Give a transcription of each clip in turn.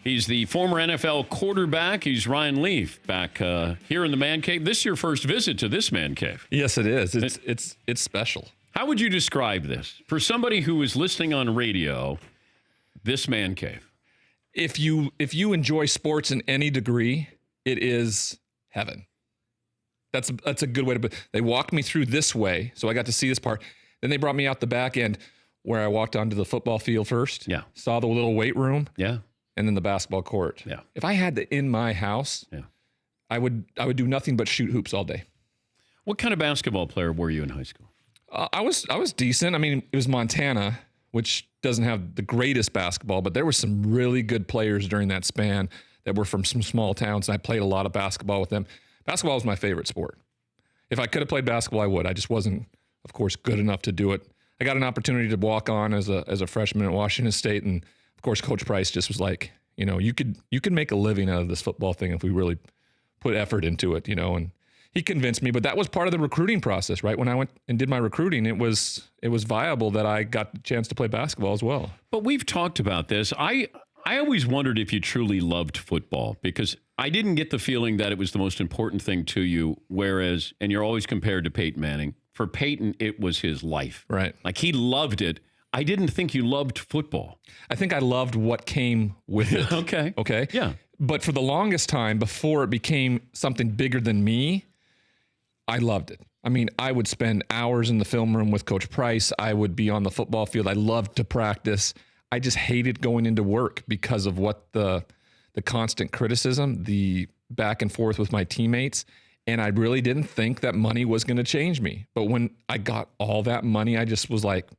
He's the former NFL quarterback. He's Ryan Leaf back here in the Man Cave. This is your first visit to this Man Cave. Yes, it is. It's special. How would you describe this for somebody who is listening on radio? This Man Cave. If you enjoy sports in any degree, it is heaven. That's a good way to put it. They walked me through this way, so I got to see this part. Then they brought me out the back end where I walked onto the football field first. Yeah. Saw the little weight room. Yeah. And then the basketball court. Yeah. If I had that in my house, I would do nothing but shoot hoops all day. What kind of basketball player were you in high school? I was decent. I mean, it was Montana, which doesn't have the greatest basketball, but there were some really good players during that span that were from some small towns, and I played a lot of basketball with them. Basketball was my favorite sport. If I could have played basketball, I would. I just wasn't, of course, good enough to do it. I got an opportunity to walk on as a freshman at Washington State, and of course, Coach Price just was like, you could make a living out of this football thing if we really put effort into it, and he convinced me. But that was part of the recruiting process, right? When I went and did my recruiting, it was viable that I got the chance to play basketball as well. But we've talked about this. I always wondered if you truly loved football, because I didn't get the feeling that it was the most important thing to you, whereas, and you're always compared to Peyton Manning. For Peyton, it was his life. Right. Like, he loved it. I didn't think you loved football. I think I loved what came with it. Okay. Yeah. But for the longest time, before it became something bigger than me, I loved it. I mean, I would spend hours in the film room with Coach Price. I would be on the football field. I loved to practice. I just hated going into work because of what the constant criticism, the back and forth with my teammates. And I really didn't think that money was going to change me. But when I got all that money, I just was like,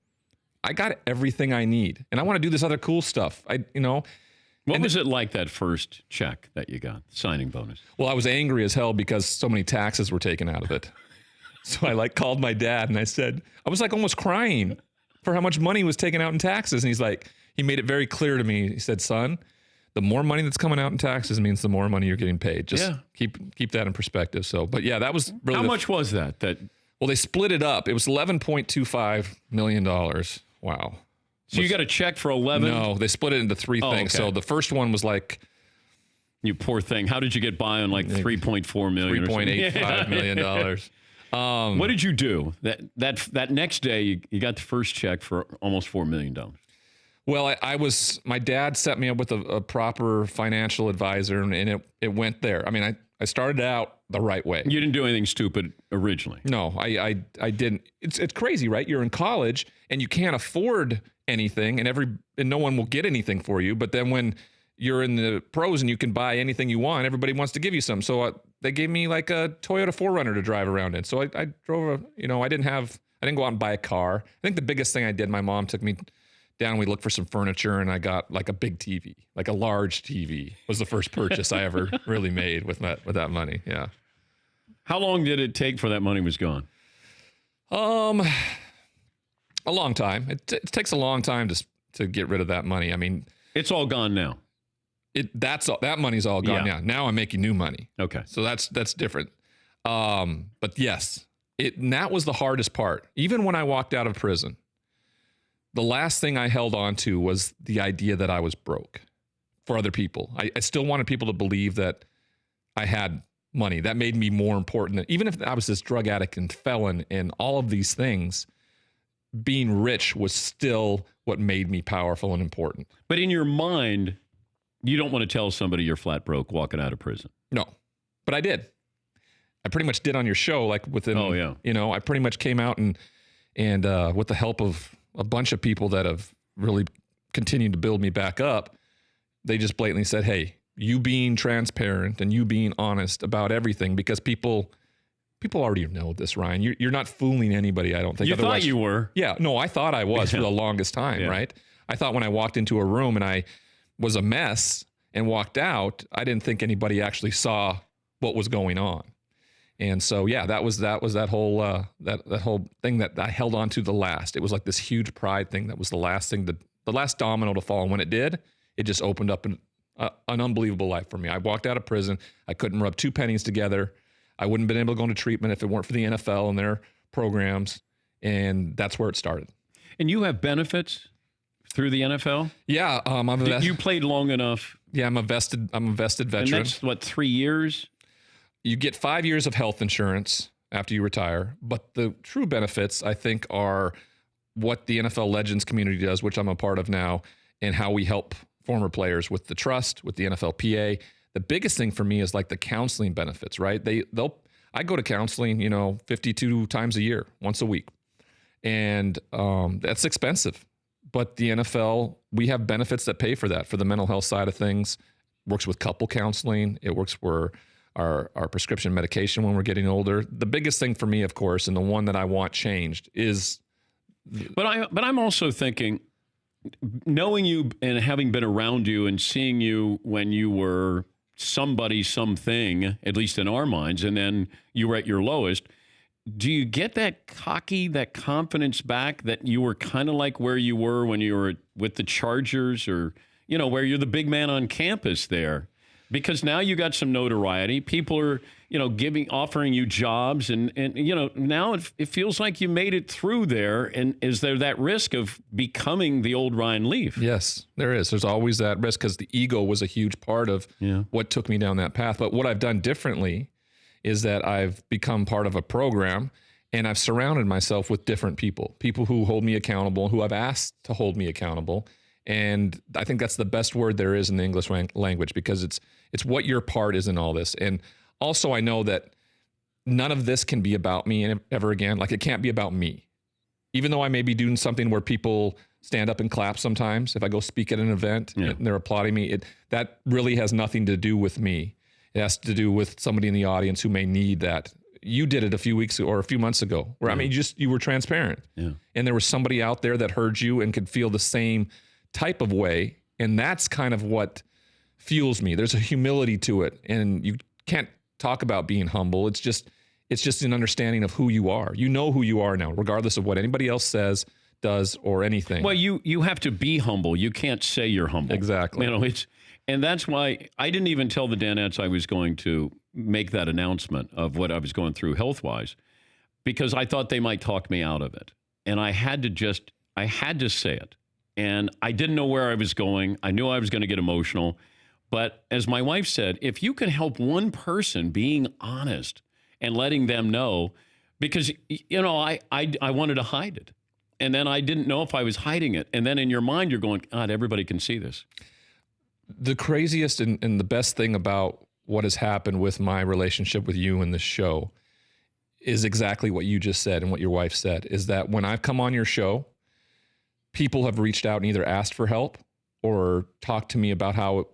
I got everything I need. And I want to do this other cool stuff. What was it like, that first check that you got, signing bonus? Well, I was angry as hell because so many taxes were taken out of it. So I called my dad and I said, I was almost crying for how much money was taken out in taxes. And he made it very clear to me. He said, son, the more money that's coming out in taxes means the more money you're getting paid. Just keep that in perspective. So, but yeah, that was really. How much was that? Well, they split it up. It was $11.25 million. Wow. So you got a check for 11? No, they split it into three things. Okay. So the first one was you poor thing. How did you get by on $3.4 million? $3.85 million. What did you do? That next day, you got the first check for almost $4 million. Well, my dad set me up with a proper financial advisor, and it went there. I mean, I started out the right way. You didn't do anything stupid originally. No, I didn't. It's crazy, right? You're in college and you can't afford anything, and no one will get anything for you. But then when you're in the pros and you can buy anything you want, everybody wants to give you some. So they gave me a Toyota 4Runner to drive around in. So I drove I didn't go out and buy a car. I think the biggest thing I did, my mom took me down, we looked for some furniture, and I got a big TV, a large TV was the first purchase I ever really made with that money. Yeah. How long did it take for that money was gone? A long time. It takes a long time to get rid of that money. I mean, it's all gone now. That money's all gone now. Now I'm making new money. Okay. So that's different. But yes, that was the hardest part. Even when I walked out of prison, the last thing I held on to was the idea that I was broke for other people. I still wanted people to believe that I had money. That made me more important. Even if I was this drug addict and felon and all of these things, being rich was still what made me powerful and important. But in your mind, you don't want to tell somebody you're flat broke walking out of prison. No, but I did. I pretty much did on your show, within, I pretty much came out and with the help of a bunch of people that have really continued to build me back up, they just blatantly said, hey, you being transparent and you being honest about everything, because people already know this, Ryan. You're not fooling anybody, I don't think. You thought you were. Yeah, no, I thought I was for the longest time, right? I thought when I walked into a room and I was a mess and walked out, I didn't think anybody actually saw what was going on. And so, yeah, that was that whole that whole thing that I held on to the last. It was like this huge pride thing that was the last thing, the last domino to fall. And when it did, it just opened up an unbelievable life for me. I walked out of prison. I couldn't rub two pennies together. I wouldn't have been able to go into treatment if it weren't for the NFL and their programs. And that's where it started. And you have benefits through the NFL? Yeah. You played long enough Yeah, I'm a vested veteran. And that's what, 3 years? You get 5 years of health insurance after you retire, but the true benefits, I think, are what the NFL Legends community does, which I'm a part of now, and how we help former players with the trust, with the NFLPA. The biggest thing for me is like the counseling benefits, right? I go to counseling, 52 times a year, once a week. And that's expensive. But the NFL, we have benefits that pay for that, for the mental health side of things. Works with couple counseling. It works for our prescription medication when we're getting older. The biggest thing for me, of course, and the one that I want changed is... But I'm also thinking, knowing you and having been around you and seeing you when you were somebody, something, at least in our minds, and then you were at your lowest, do you get that cocky, that confidence back that you were kind of like where you were when you were with the Chargers, or, where you're the big man on campus there? Because now you got some notoriety. People are, offering you jobs, and now it feels like you made it through there. And is there that risk of becoming the old Ryan Leaf? Yes, there is. There's always that risk, because the ego was a huge part of what took me down that path. But what I've done differently is that I've become part of a program, and I've surrounded myself with different people who hold me accountable, who I've asked to hold me accountable. And I think that's the best word there is in the English language, because it's what your part is in all this. And also, I know that none of this can be about me ever again. Like, it can't be about me. Even though I may be doing something where people stand up and clap sometimes, if I go speak at an event and they're applauding me, that really has nothing to do with me. It has to do with somebody in the audience who may need that. You did it a few weeks or a few months ago, where you were transparent, and there was somebody out there that heard you and could feel the same type of way, and that's kind of what fuels me. There's a humility to it, and you can't talk about being humble. It's just an understanding of who you are. You know who you are now, regardless of what anybody else says, does, or anything. Well, you have to be humble. You can't say you're humble. Exactly. And that's why I didn't even tell the Danettes I was going to make that announcement of what I was going through health-wise, because I thought they might talk me out of it. And I had to say it. And I didn't know where I was going. I knew I was going to get emotional. But as my wife said, if you can help one person being honest and letting them know, because, I wanted to hide it. And then I didn't know if I was hiding it. And then in your mind, you're going, God, everybody can see this. The craziest and the best thing about what has happened with my relationship with you and this show is exactly what you just said and what your wife said, is that when I've come on your show, people have reached out and either asked for help or talked to me about how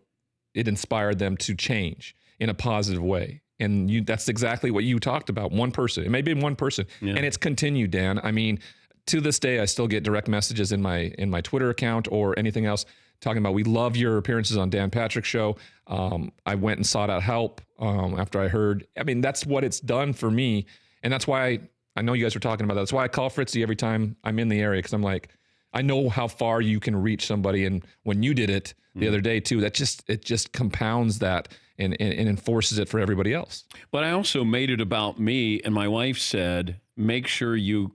it inspired them to change in a positive way. And that's exactly what you talked about. One person. It may be one person. Yeah. And it's continued, Dan. I mean, to this day, I still get direct messages in my Twitter account or anything else talking about, we love your appearances on Dan Patrick's show. I went and sought out help after I heard. I mean, that's what it's done for me. And that's why I know you guys were talking about that. That's why I call Fritzy every time I'm in the area, because I'm like, I know how far you can reach somebody. And when you did it the other day too, it just compounds that and enforces it for everybody else. But I also made it about me, and my wife said, make sure you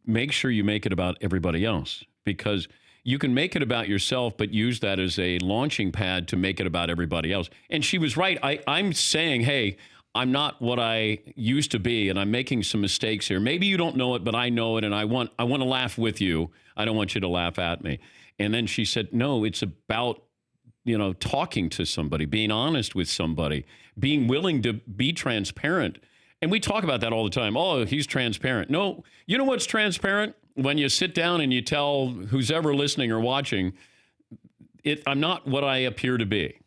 make it about everybody else, because you can make it about yourself, but use that as a launching pad to make it about everybody else. And she was right. I'm saying, hey, I'm not what I used to be, and I'm making some mistakes here. Maybe you don't know it, but I know it, and I want to laugh with you. I don't want you to laugh at me. And then she said, no, it's about, talking to somebody, being honest with somebody, being willing to be transparent. And we talk about that all the time. Oh, he's transparent. No, you know what's transparent? When you sit down and you tell who's ever listening or watching, I'm not what I appear to be.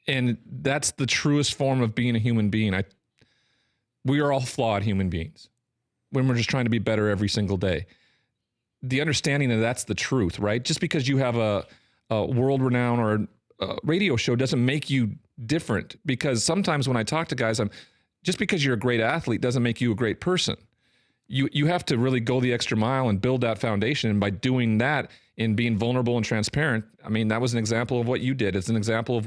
And that's the truest form of being a human being. We are all flawed human beings when we're just trying to be better every single day. The understanding that that's the truth, right? Just because you have a world-renowned or a radio show doesn't make you different. Because sometimes when I talk to guys, just because you're a great athlete doesn't make you a great person. You have to really go the extra mile and build that foundation. And by doing that and being vulnerable and transparent, I mean, that was an example of what you did. It's an example of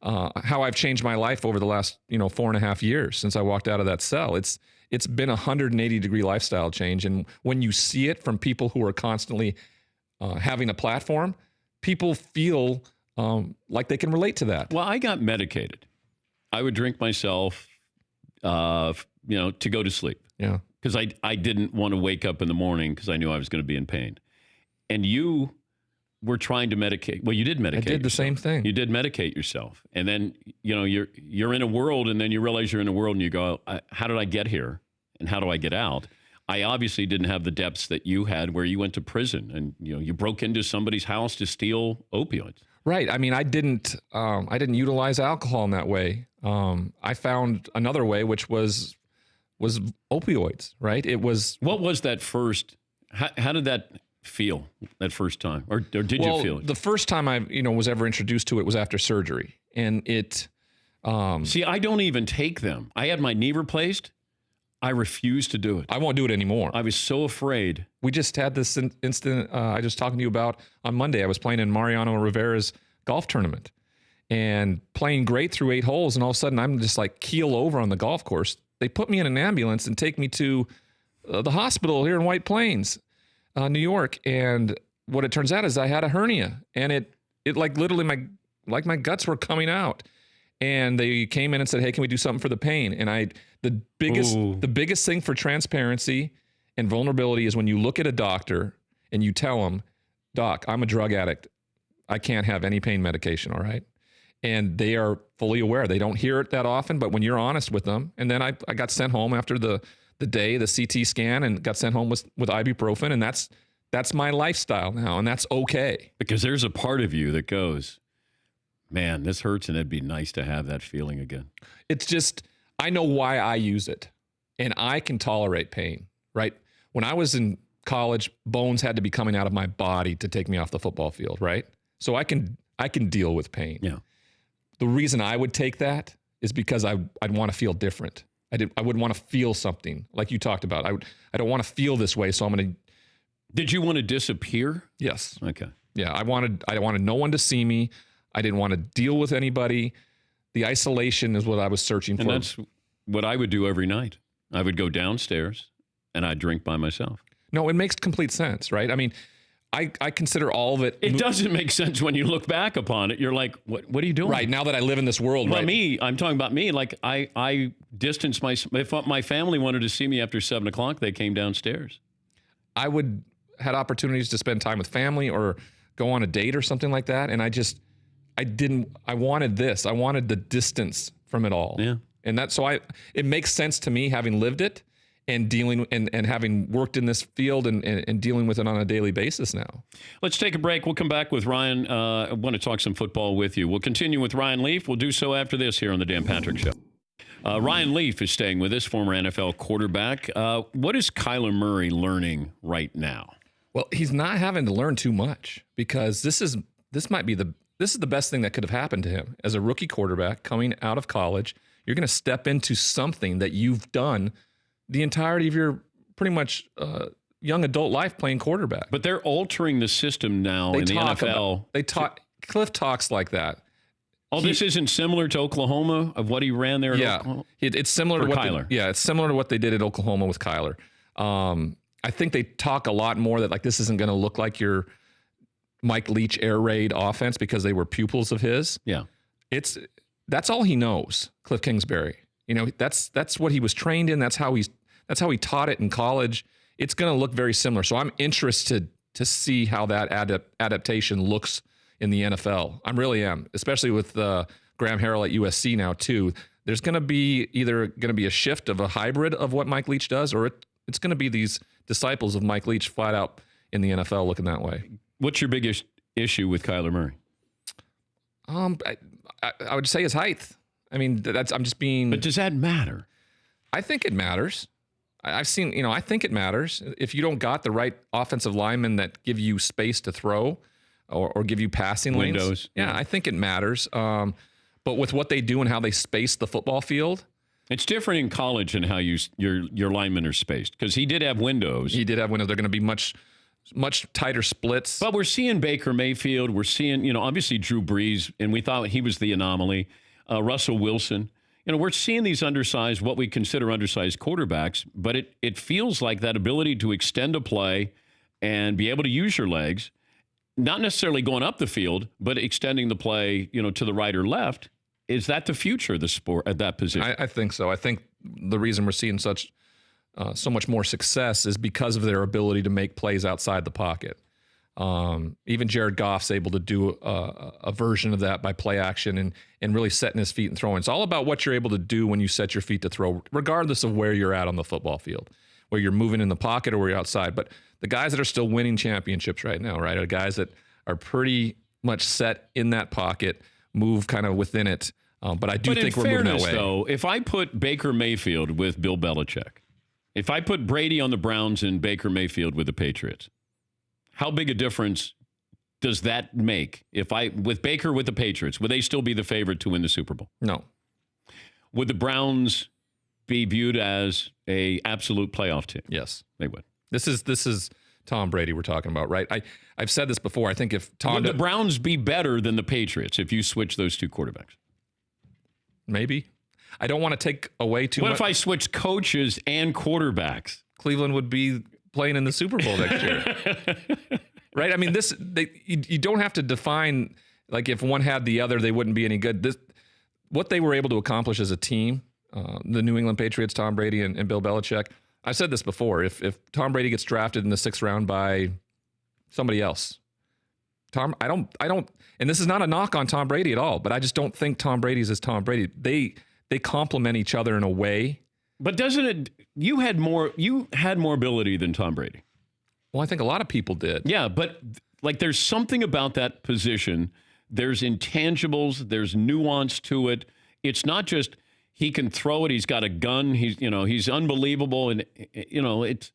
how I've changed my life over the last 4.5 years since I walked out of that cell. It's been a 180-degree lifestyle change. And when you see it from people who are constantly having a platform, people feel like they can relate to that. Well, I got medicated. I would drink myself, to go to sleep. Yeah. Because I didn't want to wake up in the morning because I knew I was going to be in pain. And you were trying to medicate. Well, you did medicate. I did the same thing. You did medicate yourself. And then, you're in a world, and then you realize you're in a world, and you go, how did I get here? And how do I get out? I obviously didn't have the depths that you had where you went to prison and, you broke into somebody's house to steal opioids. Right. I mean, I didn't utilize alcohol in that way. I found another way, which was opioids, right? What was that first? How did that feel that first time, or did you feel it? The first time I was ever introduced to it was after surgery, and it. See, I don't even take them. I had my knee replaced. I refused to do it. I won't do it anymore. I was so afraid. We just had this incident I was talking to you about on Monday. I was playing in Mariano Rivera's golf tournament and playing great through 8 holes, and all of a sudden I'm just like keel over on the golf course. They put me in an ambulance and take me to the hospital here in White Plains, New York. And what it turns out is I had a hernia, and it like literally my guts were coming out. And they came in and said, "Hey, can we do something for the pain?" And the biggest thing for transparency and vulnerability is when you look at a doctor and you tell them, "Doc, I'm a drug addict. I can't have any pain medication, all right?" And they are fully aware. They don't hear it that often, but when you're honest with them, and then I got sent home after the CT scan, and got sent home with ibuprofen, and that's my lifestyle now, and that's okay. Because there's a part of you that goes, man, this hurts, and it'd be nice to have that feeling again. It's just, I know why I use it, and I can tolerate pain, right? When I was in college, bones had to be coming out of my body to take me off the football field, right? So I can deal with pain. Yeah. The reason I would take that is because I'd want to feel different. I would want to feel something like you talked about. I don't want to feel this way, so I'm going to. Did you want to disappear? Yes. Okay. Yeah, I wanted no one to see me. I didn't want to deal with anybody. The isolation is what I was searching for. And that's what I would do every night. I would go downstairs and I'd drink by myself. No, it makes complete sense, right? I mean, I consider all of it. It doesn't make sense when you look back upon it. You're like, what are you doing? Right, now that I live in this world, well, right? I'm talking about me. Like I distanced myself. If my family wanted to see me after 7 o'clock, they came downstairs. I had opportunities to spend time with family or go on a date or something like that. And I wanted this. I wanted the distance from it all. Yeah. And it makes sense to me, having lived it and dealing and having worked in this field and dealing with it on a daily basis now. Let's take a break. We'll come back with Ryan. I want to talk some football with you. We'll continue with Ryan Leaf. We'll do so after this here on the Dan Patrick Show. Ryan Leaf is staying with us, former NFL quarterback. What is Kyler Murray learning right now? Well, he's not having to learn too much, because this is the best thing that could have happened to him as a rookie quarterback coming out of college. You're going to step into something that you've done the entirety of your pretty much young adult life, playing quarterback. But they're altering the system now in the NFL. Cliff talks like that. This isn't similar to Oklahoma of what he ran there. Yeah, Oklahoma? It's similar to Kyler. It's similar to what they did at Oklahoma with Kyler. I think they talk a lot more that like this isn't going to look like your Mike Leach air raid offense because they were pupils of his. Yeah, that's all he knows. Cliff Kingsbury, that's what he was trained in. That's how he taught it in college. It's going to look very similar. So I'm interested to see how that adaptation looks in the NFL. I really am, especially with Graham Harrell at USC now too. There's going to be a shift of a hybrid of what Mike Leach does, or it's going to be these disciples of Mike Leach flat out in the NFL looking that way. What's your biggest issue with Kyler Murray? I would say his height. I mean, I'm just being. But does that matter? I think it matters. I think it matters. If you don't got the right offensive linemen that give you space to throw or give you passing windows. lanes. Yeah, I think it matters. But with what they do and how they space the football field. It's different in college and how your linemen are spaced, because he did have windows. They're going to be much tighter splits. But we're seeing Baker Mayfield. We're seeing, obviously Drew Brees, and we thought he was the anomaly. Russell Wilson. We're seeing these what we consider undersized quarterbacks, but it feels like that ability to extend a play and be able to use your legs not necessarily going up the field, but extending the play, to the right or left. Is that the future of the sport at that position? I think so. I think the reason we're seeing so much more success is because of their ability to make plays outside the pocket. Even Jared Goff's able to do a version of that by play action and really setting his feet and throwing. It's all about what you're able to do when you set your feet to throw, regardless of where you're at on the football field, where you're moving in the pocket or where you're outside. But the guys that are still winning championships right now, right, are guys that are pretty much set in that pocket, move kind of within it. But I do think we're moving that way. Though, if I put Baker Mayfield with Bill Belichick, if I put Brady on the Browns and Baker Mayfield with the Patriots, how big a difference does that make? With Baker with the Patriots, would they still be the favorite to win the Super Bowl? No. Would the Browns be viewed as a absolute playoff team? Yes, they would. This is Tom Brady we're talking about, right? I've said this before. I think if would the Browns be better than the Patriots if you switch those two quarterbacks? Maybe. I don't want to take away too much. What if I switch coaches and quarterbacks? Cleveland would be playing in the Super Bowl next year. Right? I mean, you don't have to define, like, if one had the other, they wouldn't be any good. What they were able to accomplish as a team, the New England Patriots, Tom Brady and Bill Belichick. I've said this before. If Tom Brady gets drafted in the 6th round by somebody else, I don't, and this is not a knock on Tom Brady at all, but I just don't think Tom Brady's as Tom Brady. They complement each other in a way. But doesn't it? You had more ability than Tom Brady. Well, I think a lot of people did. Yeah, but like, there's something about that position. There's intangibles. There's nuance to it. It's not just he can throw it. He's got a gun. He's unbelievable. And it's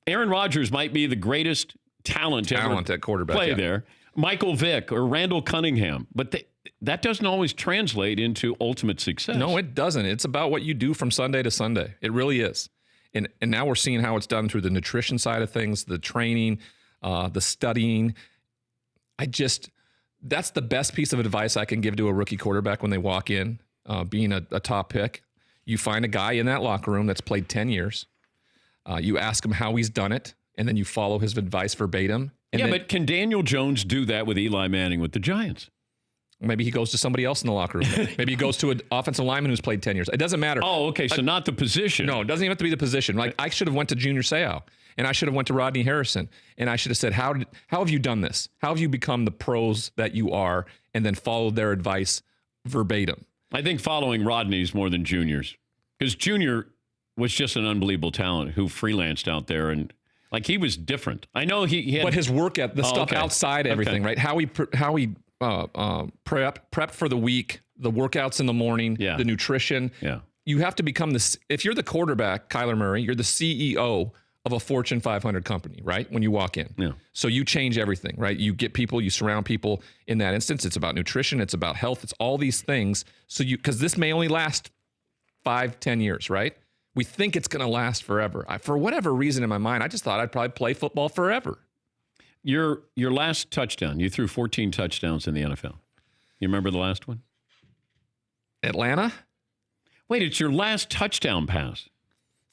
Aaron Rodgers might be the greatest talent at quarterback. Play there. Michael Vick or Randall Cunningham, but that doesn't always translate into ultimate success. No, it doesn't. It's about what you do from Sunday to Sunday. It really is. And now we're seeing how it's done through the nutrition side of things, the training, the studying. That's the best piece of advice I can give to a rookie quarterback when they walk in, being a top pick. You find a guy in that locker room that's played 10 years. You ask him how he's done it, and then you follow his advice verbatim. But can Daniel Jones do that with Eli Manning with the Giants? Maybe he goes to somebody else in the locker room. Maybe he goes to an offensive lineman who's played 10 years. It doesn't matter. Oh, okay. So not the position. No, it doesn't even have to be the position. Like, I should have went to Junior Seau, and I should have went to Rodney Harrison, and I should have said, how have you done this? How have you become the pros that you are, and then followed their advice verbatim? I think following Rodney's more than Junior's, because Junior was just an unbelievable talent who freelanced out there, and like, he was different. I know he had, but his work at the stuff outside everything, right? How he prep for the week, the workouts in the morning, the nutrition. Yeah. You have to become this. If you're the quarterback, Kyler Murray, you're the CEO of a Fortune 500 company, right? When you walk in. Yeah. So you change everything, right? You get people, you surround people. In that instance, it's about nutrition, it's about health, it's all these things. So because this may only last 5-10 years, right? We think it's going to last forever. For whatever reason in my mind, I just thought I'd probably play football forever. Your last touchdown, you threw 14 touchdowns in the NFL. You remember the last one? Atlanta? Wait, it's your last touchdown pass.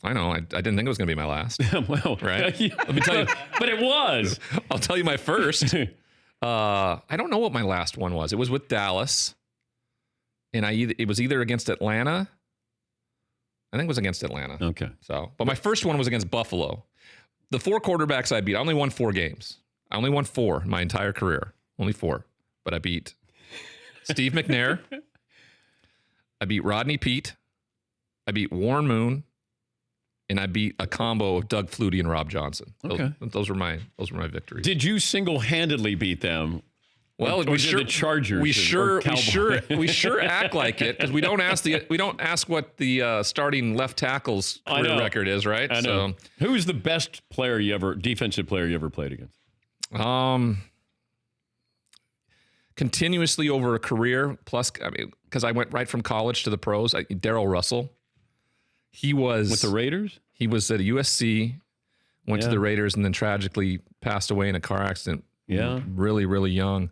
I know. I didn't think it was going to be my last. Well, right? Let me tell you. But it was. I'll tell you my first. I don't know what my last one was. It was with Dallas. And it was either against Atlanta. I think it was against Atlanta. Okay. But my first one was against Buffalo. The 4 quarterbacks I beat, I only won 4 games. I only won 4 in my entire career. Only 4. But I beat Steve McNair. I beat Rodney Peete. I beat Warren Moon. And I beat a combo of Doug Flutie and Rob Johnson. Those were my victories. Did you single-handedly beat them? Well, the Chargers. We sure act like it, because we don't ask what the starting left tackle's career record is, right? I know. So, who's the best defensive player you ever played against? Continuously over a career, plus, because I went right from college to the pros. Darrell Russell. He was with the Raiders. He was at USC, went to the Raiders, and then tragically passed away in a car accident. Yeah, really, really young.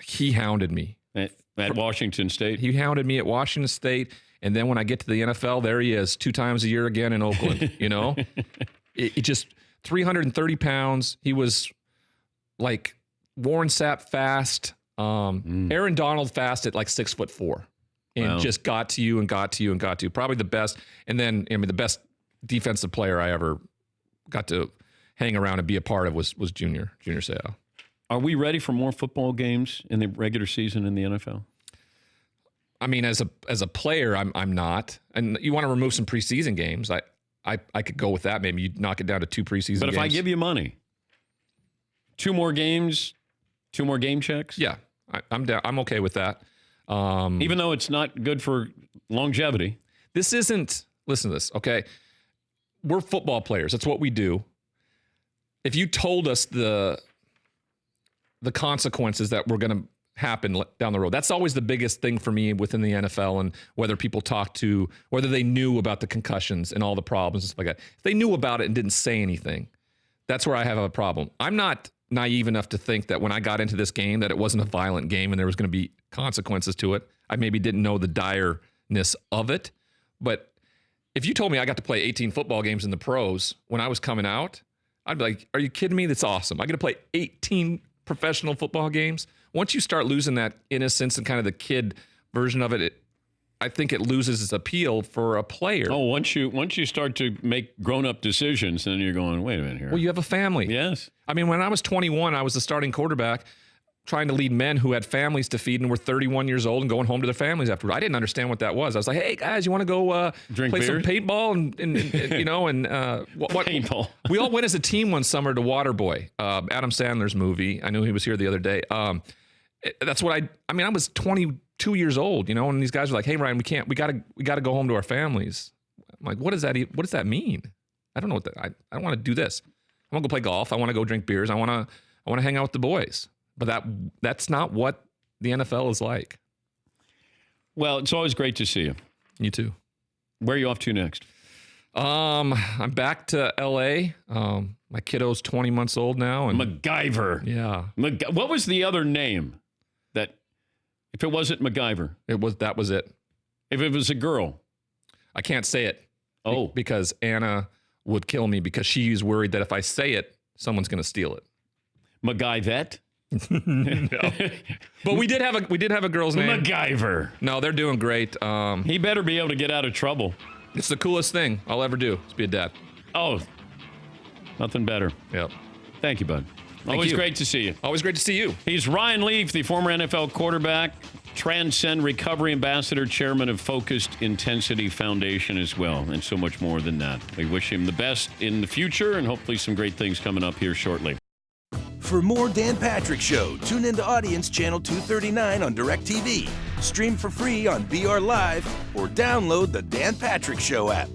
He hounded me at Washington State. He hounded me at Washington State, and then when I get to the NFL, there he is, 2 times a year again in Oakland. It just 330 pounds. He was like Warren Sapp fast. Aaron Donald fast at like 6'4", and just got to you and got to you and got to you. Probably the best. And then, I mean, the best defensive player I ever got to hang around and be a part of was Junior Seau. Are we ready for more football games in the regular season in the NFL? I mean, as a player, I'm not. And you want to remove some preseason games. I could go with that. Maybe you knock it down to 2 preseason games. But if I give you money, 2 more games, 2 more game checks? Yeah, I'm down. I'm okay with that. Even though it's not good for longevity. This isn't, listen to this, okay? We're football players. That's what we do. If you told us the consequences that were going to happen down the road, that's always the biggest thing for me within the NFL, and whether people whether they knew about the concussions and all the problems and stuff like that. If they knew about it and didn't say anything, that's where I have a problem. I'm not naive enough to think that when I got into this game that it wasn't a violent game and there was going to be consequences to it. I maybe didn't know the direness of it. But if you told me I got to play 18 football games in the pros when I was coming out, I'd be like, are you kidding me? That's awesome. I get to play 18 professional football games. Once you start losing that innocence and kind of the kid version of it, I think it loses its appeal for a player. Oh, once you start to make grown-up decisions, then you're going, wait a minute here. Well, you have a family. Yes. I mean, when I was 21, I was the starting quarterback trying to lead men who had families to feed and were 31 years old and going home to their families afterward. I didn't understand what that was. I was like, hey, guys, you want to go play some paintball? And what paintball. We all went as a team one summer to Waterboy, Adam Sandler's movie. I knew he was here the other day. That's what I was 22 years old, and these guys were like, hey, Ryan, we got to go home to our families. I'm like, what does that mean? I don't know I don't want to do this. I want to go play golf. I want to go drink beers. I want to hang out with the boys. But that's not what the NFL is like. Well, it's always great to see you. You too. Where are you off to next? I'm back to L.A. My kiddo's 20 months old now. And MacGyver. Yeah. What was the other name? That if it wasn't MacGyver? That was it. If it was a girl? I can't say it. Oh. Because Anna would kill me because she's worried that if I say it, someone's going to steal it. MacGyvette? No. But we did have a girl's name. MacGyver. No, they're doing great. He better be able to get out of trouble. It's the coolest thing I'll ever do is be a dad. Oh, nothing better. Yep. Thank you, bud. Always great to see you. Always great to see you. He's Ryan Leaf, the former NFL quarterback, Transcend Recovery Ambassador, chairman of Focused Intensity Foundation as well, and so much more than that. We wish him the best in the future and hopefully some great things coming up here shortly. For more Dan Patrick Show, tune into Audience Channel 239 on DirecTV. Stream for free on BR Live or download the Dan Patrick Show app.